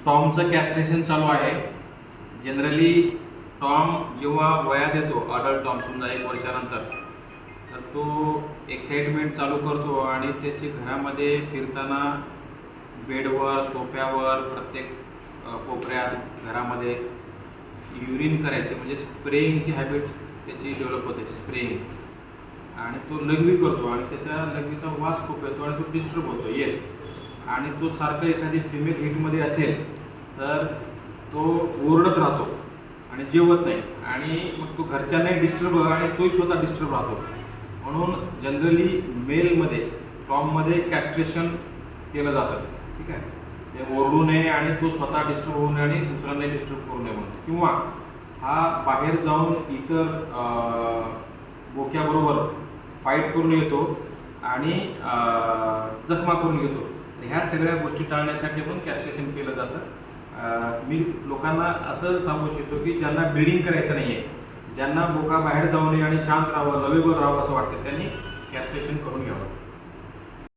टॉमचं कॅस्ट्रेशन चालू आहे. Generally Tom जेव्हा वयात येतो, अडल्ट टॉम समजा 1 वर्षानंतर, तर तो एक्साइटमेंट चालू करतो आणि त्याची घरामध्ये फिरताना बेडवर, सोफ्यावर, प्रत्येक कोपऱ्यात घरामध्ये युरिन करायचे म्हणजे स्प्रेइंगची हॅबिट त्याची डेव्हलप होते, स्प्रेइंग. आणि तो लघवी करतो आणि त्याच्या लघवीचा वास खूप येतो आणि तो डिस्टर्ब होतो आणि तो सारखं एखादी फिमेल हिटमध्ये असेल तर तो ओरडत राहतो आणि जेवत नाही आणि मग तो घरच्यांनाही डिस्टर्ब आणि तोही स्वतः डिस्टर्ब राहतो. म्हणून जनरली मेलमध्ये टॉममध्ये कॅस्ट्रेशन केलं जातं. ठीक आहे, ते ओरडू नये आणि तो स्वतः डिस्टर्ब होऊ नये आणि दुसऱ्यांनाही डिस्टर्ब करू नये म्हणून. किंवा हा बाहेर जाऊन इतर बोक्याबरोबर फाईट करून येतो आणि जखमा करून घेतो. ह्या सगळ्या गोष्टी टाळण्यासाठी पण कॅस्ट्रेशन केलं जातं. मी लोकांना असं सांगू इच्छितो की ज्यांना ब्रीडिंग करायचं नाही आहे, ज्यांना बोका बाहेर जाऊ नये आणि शांत राहावं, लवेबल राहावं असं वाटतं, त्यांनी कॅस्ट्रेशन करून घ्यावं.